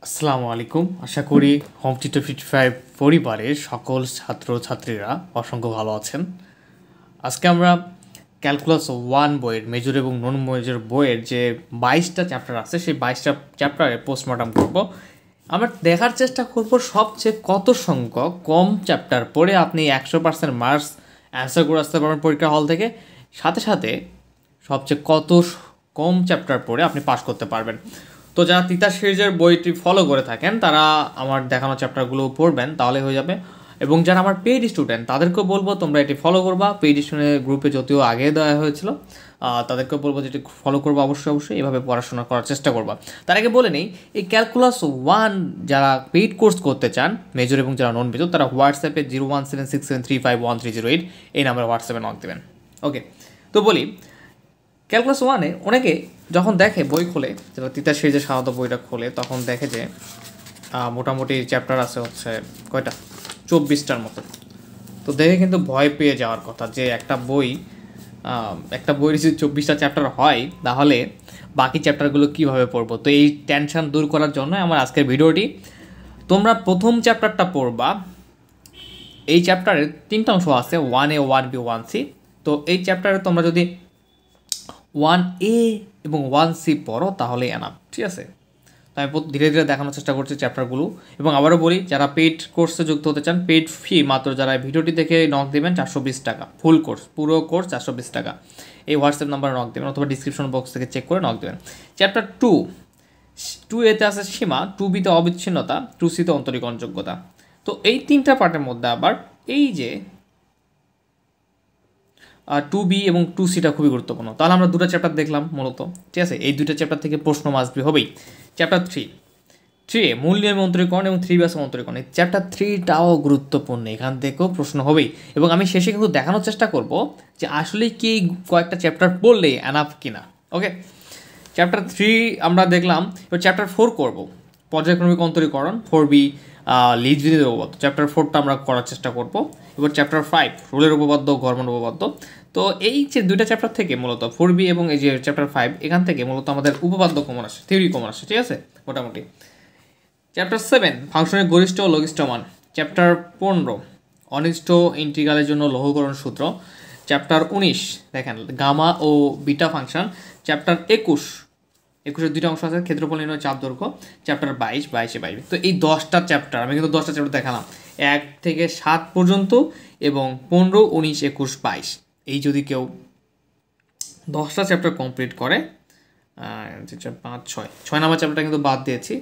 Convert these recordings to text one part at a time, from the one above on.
আসসালামু আলাইকুম। আশা করি হোম টিউটর 55 পরিবারের সকল ছাত্রছাত্রীরা অসংখ্য ভালো আছেন। আজকে আমরা ক্যালকুলাস 1 বইয়ের মেজর এবং নন মেজর বইয়ের যে 22টা চ্যাপ্টার আছে সেই 22টা চ্যাপ্টারে পোস্টমর্টম করব। আমরা দেখার চেষ্টা করব সবচেয়ে কত সংখ্যক কম চ্যাপ্টার পড়ে আপনি 100% মার্কস অ্যান্সার করে আসতে পারবেন পরীক্ষা হল থেকে, সাথে সাথে সবচেয়ে কত কম চ্যাপ্টার পড়ে আপনি পাস করতে পারবেন। তো যারা তিতাস সিরিজের বইটি ফলো করে থাকেন তারা আমার দেখানো চ্যাপ্টারগুলো পড়বেন, তাহলে হয়ে যাবে। এবং যারা আমার পেইড স্টুডেন্ট তাদেরকেও বলবো তোমরা এটি ফলো করবা। পেইড স্টুডেন্টের গ্রুপে যদিও আগে দেওয়া হয়েছিল, তাদেরকেও বলবো যে এটি ফলো করবো, অবশ্যই এভাবে পড়াশোনা করার চেষ্টা করবা। তার আগে বলে নেই, এই ক্যালকুলাস 1 যারা পেইড কোর্স করতে চান মেজর এবং যারা নন মেজর তারা হোয়াটসঅ্যাপে 01767351308 এই নাম্বারে হোয়াটসঅ্যাপে নক দেবেন। ওকে, তো বলি ক্যালকুলাস 1-এ অনেকে যখন দেখে বই খোলে, যারা তিতাস সিরিজের সাধারণত বইটা খোলে, তখন দেখে যে মোটামুটি চ্যাপ্টার আছে হচ্ছে কয়টা 24টার মতো। তো দেখে কিন্তু ভয় পেয়ে যাওয়ার কথা যে একটা বইয়ের যদি 24টা চ্যাপ্টার হয় তাহলে বাকি চ্যাপ্টারগুলো কীভাবে পড়বো। তো এই টেনশন দূর করার জন্য আমার আজকের ভিডিওটি। তোমরা প্রথম চ্যাপ্টারটা পড়বা। এই চ্যাপ্টারের 3টা অংশ আছে, 1A 1B 1C। তো এই চ্যাপ্টারে তোমরা যদি 1A এবং 1C পড়ো তাহলে এনাফ, ঠিক আছে। তো আমি ধীরে ধীরে দেখানোর চেষ্টা করছি চ্যাপ্টারগুলো। এবং আবারও বলি, যারা পেইড কোর্সে যুক্ত হতে চান, পেইড ফি মাত্র যারা ভিডিওটি দেখে নক দেবেন 420 টাকা, ফুল কোর্স পুরো কোর্স 420 টাকা। এই হোয়াটসঅ্যাপ নাম্বারে নক দেবেন অথবা ডিসক্রিপশন বক্স থেকে চেক করে নক দেবেন। চ্যাপ্টার 2A-তে আছে সীমা, 2B-তে অবিচ্ছিন্নতা, 2C-তে অন্তরীকরণযোগ্যতা। তো এই 3টা পার্টের মধ্যে আবার এই যে 2B এবং 2Cটা খুবই গুরুত্বপূর্ণ। তাহলে আমরা দুটো চ্যাপ্টার দেখলাম মূলত, ঠিক আছে। এই দুটো চ্যাপ্টার থেকে প্রশ্ন মাসবি হবেই। চ্যাপ্টার 3A মূল নিয়ম অন্তরীকরণ এবং 3B আছে অন্তরীকরণ। এই চ্যাপ্টার 3টাও গুরুত্বপূর্ণ, এখান থেকেও প্রশ্ন হবেই। এবং আমি শেষে কিন্তু দেখানোর চেষ্টা করব যে আসলে কি কয়েকটা চ্যাপ্টার পড়লে এনাফ কিনা। ওকে, চ্যাপ্টার 3 আমরা দেখলাম। এবার চ্যাপ্টার 4 করব, পর্যায়ক্রমিক অন্তরীকরণ, 4B লিজভিদের উপপাদ্য। চ্যাপ্টার 4টা আমরা করার চেষ্টা করব। এবার চ্যাপ্টার 5 রুলের উপপাদ্য, গড়মান উপপাদ্য। তো এই যে দুইটা চ্যাপ্টার থেকে মূলত 4B এবং এই যে চ্যাপ্টার 5, এখান থেকে মূলত আমাদের উপপাদ্য কমন আসে, থিওরি কমন আসে, ঠিক আছে মোটামুটি। চ্যাপ্টার 7 ফাংশনের গরিষ্ঠ ও লঘিষ্ঠ মান। চ্যাপ্টার 15 অনিষ্ট ইন্টিগ্রালের জন্য লঘুকরণ সূত্র। চ্যাপ্টার 19 দেখেন গামা ও বিটা ফাংশন। চ্যাপ্টার 21-এর দুইটা অংশ আছে, ক্ষেত্রফল নির্ণয়, চাপ দৈর্ঘ্য। চ্যাপ্টার 22 তো এই 10টা চ্যাপ্টার আমি কিন্তু 10টা চ্যাপ্টার দেখালাম 1 থেকে 7 পর্যন্ত, এবং 15, 19, 21, 22 এই যদি কেউ 10টা চ্যাপ্টার কমপ্লিট করে, 5, 6 নাম্বার চ্যাপ্টারটা কিন্তু বাদ দিয়েছি।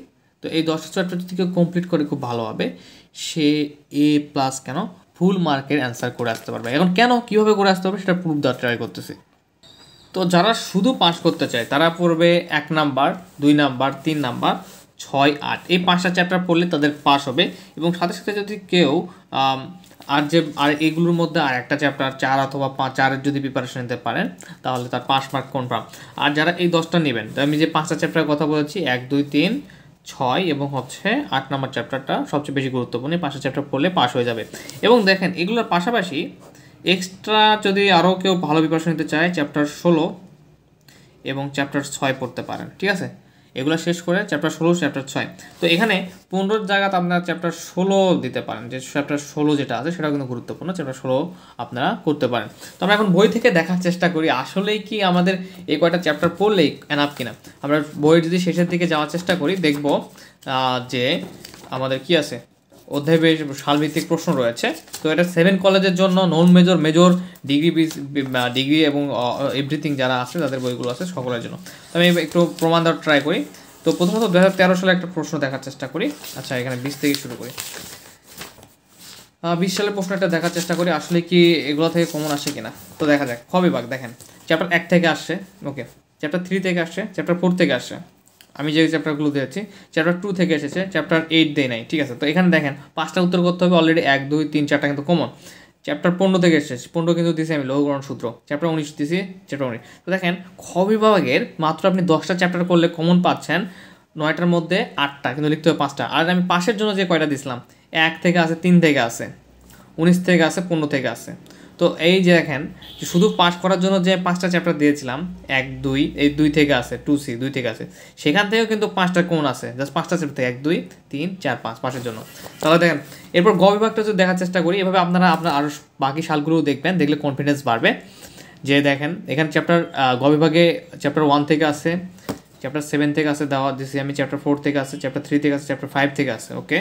তো এই 10টা চ্যাপ্টার যদি কেউ কমপ্লিট করে খুব ভালো হবে, সে A+ কেন ফুল মার্কের অ্যান্সার করে আসতে পারবে। এখন কেন কীভাবে করে আসতে পারবে সেটা প্রুফ দেওয়ার ট্রাই করতেছি। তো যারা শুধু পাস করতে চায় তারা পড়বে 1 নাম্বার, 2 নাম্বার, 3 নাম্বার, 6, 8 এই 5টা চ্যাপ্টার পড়লে তাদের পাস হবে। এবং সাথে সাথে যদি কেউ আর এগুলোর মধ্যে আর একটা চ্যাপ্টার 4 অথবা 4-এর যদি প্রিপারেশন নিতে পারেন তাহলে তার পাস মার্ক কনফার্ম। আর যারা এই 10টা নেবেন, আমি যে 5টা চ্যাপ্টারের কথা বলেছি 1, 2, 3, 6 এবং 8 নাম্বার চ্যাপ্টারটা সবচেয়ে বেশি গুরুত্বপূর্ণ। 5টা চ্যাপ্টার পড়লে পাস হয়ে যাবে। এবং দেখেন এগুলোর পাশাপাশি এক্সট্রা যদি আরও কেউ ভালো প্রিপারেশন নিতে চায়, চ্যাপ্টার 16 এবং চ্যাপ্টার 6 পড়তে পারেন, ঠিক আছে। এগুলো শেষ করে চ্যাপ্টার 16, চ্যাপ্টার 6। তো এখানে 15 জায়গাতে আপনারা চ্যাপ্টার 16 দিতে পারেন, যে চ্যাপ্টার 16 যেটা আছে সেটাও কিন্তু গুরুত্বপূর্ণ। চ্যাপ্টার 16 আপনারা করতে পারেন। তো আমরা এখন বই থেকে দেখার চেষ্টা করি আসলেই কি আমাদের এই কয়টা চ্যাপ্টার পড়লেই এনাফ কিনা। আমরা বইয়ের যদি শেষের দিকে যাওয়ার চেষ্টা করি, দেখব যে আমাদের কি আছে, অধ্যায় সালভিত্তিক প্রশ্ন রয়েছে। তো এটা 7 কলেজের জন্য, নন মেজর, মেজর, ডিগ্রি এবং এভরিথিং যারা আছে তাদের বইগুলো আছে সকলের জন্য। তো আমি একটু প্রমাণ দেওয়ার ট্রাই করি। তো প্রথমত 2013 সালে একটা প্রশ্ন দেখার চেষ্টা করি। আচ্ছা, এখানে 20 থেকে শুরু করি। 20 সালের প্রশ্নটা দেখার চেষ্টা করি আসলে কি এগুলো থেকে কমন আসে কিনা। তো দেখা যাক। খ বিভাগ দেখেন, চ্যাপ্টার 1 থেকে আসছে, ওকে। চ্যাপ্টার 3 থেকে আসছে, চ্যাপ্টার 4 থেকে আসছে, আমি যে চ্যাপ্টারগুলো দিয়েছি। চ্যাপ্টার 2 থেকে এসেছে, চ্যাপ্টার 8 দেয় নাই, ঠিক আছে। তো এখানে দেখেন 5টা উত্তর করতে হবে অলরেডি, 1, 2, 3, 4টা কিন্তু কমন। চ্যাপ্টার 15 থেকে এসেছে, 15 কিন্তু দিয়েছি আমি লঘুকরণ সূত্র। চ্যাপ্টার 19 দিয়েছি, চ্যাপ্টার 19। তো দেখেন খ বিভাগের মাত্র আপনি 10টা চ্যাপ্টার করলে কমন পাচ্ছেন 9টার মধ্যে 8টা, কিন্তু লিখতে হবে 5টা। আর আমি পাশের জন্য যে কয়টা দিছিলাম, 1 থেকে আছে, 3 থেকে আছে, 19 থেকে আছে, 15 থেকে আছে। তো এই যে দেখেন যে শুধু পাস করার জন্য যে 5টা চ্যাপ্টার দিয়েছিলাম 1 2 এই 2 থেকে আছে 2C 2 থেকে আছে, সেখান থেকেও কিন্তু 5টা কোন আছে, জাস্ট 5টা চ্যাপ্টার থেকে 1 2 3 4 5 পাসের জন্য। তাহলে দেখেন এরপর গ বিভাগটা যদি দেখার চেষ্টা করি, এভাবে আপনারা আপনার আরও বাকি সালগুলোও দেখবেন, দেখলে কনফিডেন্স বাড়বে। যে দেখেন এখানে চ্যাপ্টার গ বিভাগে চ্যাপ্টার 1 থেকে আছে, চ্যাপ্টার 7 থেকে আছে দেওয়া দিয়েছি আমি, চ্যাপ্টার 4 থেকে আছে, চ্যাপ্টার 3 থেকে আছে, চ্যাপ্টার 5 থেকে আছে। ওকে,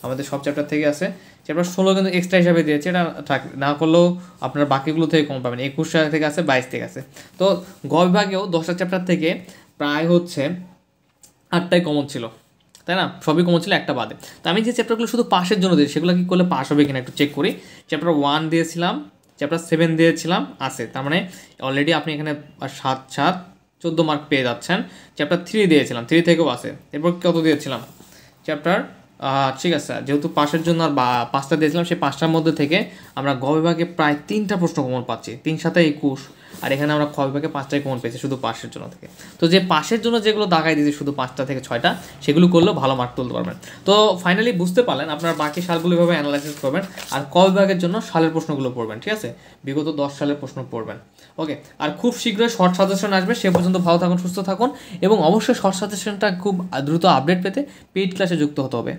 আমাদের সব চ্যাপ্টার থেকে আছে। চ্যাপ্টার 16 কিন্তু এক্সট্রা হিসাবে দিয়েছে, এটা না করলেও আপনার বাকিগুলো থেকে কম পাবেন। 21 থেকে আছে, 22 থেকে আছে। তো গ বিভাগেও 10টা চ্যাপ্টার থেকে প্রায় হচ্ছে 8টাই কমন ছিল, তাই না? সবই কমন ছিল, একটা বাদে। তো আমি যে চ্যাপ্টারগুলো শুধু পাসের জন্য দিয়েছি সেগুলো কি করলে পাস হবে কিনা একটু চেক করি। চ্যাপ্টার 1 দিয়েছিলাম, চ্যাপ্টার 7 দিয়েছিলাম, আছে, তার মানে অলরেডি আপনি এখানে 7 7 14 মার্ক পেয়ে যাচ্ছেন। চ্যাপ্টার 3 দিয়েছিলাম, 3 থেকেও আছে। এরপর কত দিয়েছিলাম চ্যাপ্টার, ঠিক আছে, যেহেতু পাসের জন্য আর 5টা দিয়েছিলাম, সেই 5টার মধ্যে থেকে আমরা গ বিভাগে প্রায় 3টা প্রশ্ন কমন পাচ্ছি, 3 7 21, আর এখানে আমরা খ বিভাগে 5টাই কমন পেয়েছি শুধু পাসের জন্য থেকে। তো যে পাসের জন্য যেগুলো দাগাই দিয়েছি শুধু 5টা থেকে 6টা, সেগুলো করলেও ভালো মার্ক তুলতে পারবেন। তো ফাইনালি বুঝতে পারলেন, আপনার বাকি সালগুলো এভাবে অ্যানালাইসিস করবেন, আর ক বিভাগের জন্য সালের প্রশ্নগুলো পড়বেন, ঠিক আছে? বিগত 10 সালের প্রশ্ন পড়বেন। ওকে, আর খুব শীঘ্রই শর্ট সাজেশন আসবে, সে পর্যন্ত ভালো থাকুন, সুস্থ থাকুন, এবং অবশ্যই শর্ট সাজেশনটা খুব দ্রুত আপডেট পেতে পেইড ক্লাসে যুক্ত হতে হবে।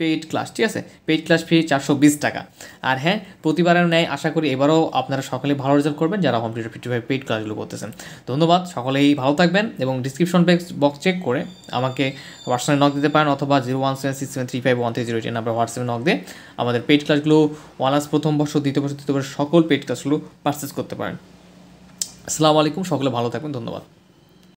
পেইড ক্লাস, ঠিক আছে? পেইড ক্লাস ফি 420 টাকা। আর হ্যাঁ, প্রতিবারের ন্যায় আশা করি এবারও আপনারা সকলেই ভালো রেজাল্ট করবেন যারা হোম টিউটর 55 পেইড ক্লাসগুলো করতেছেন। ধন্যবাদ, সকলেই ভালো থাকবেন, এবং ডিসক্রিপশন বক্স চেক করে আমাকে হোয়াটসঅ্যাপে নক দিতে পারেন, অথবা 01767351308 নাম্বার হোয়াটসঅ্যাপে নক দিয়ে আমাদের পেইড ক্লাসগুলো অনার্স প্রথম বর্ষ, দ্বিতীয় বর্ষ, তৃতীয় বর্ষ সকল পেইড ক্লাসগুলো পারচেস করতে পারেন। আসসালামু আলাইকুম, সকলে ভালো থাকবেন, ধন্যবাদ।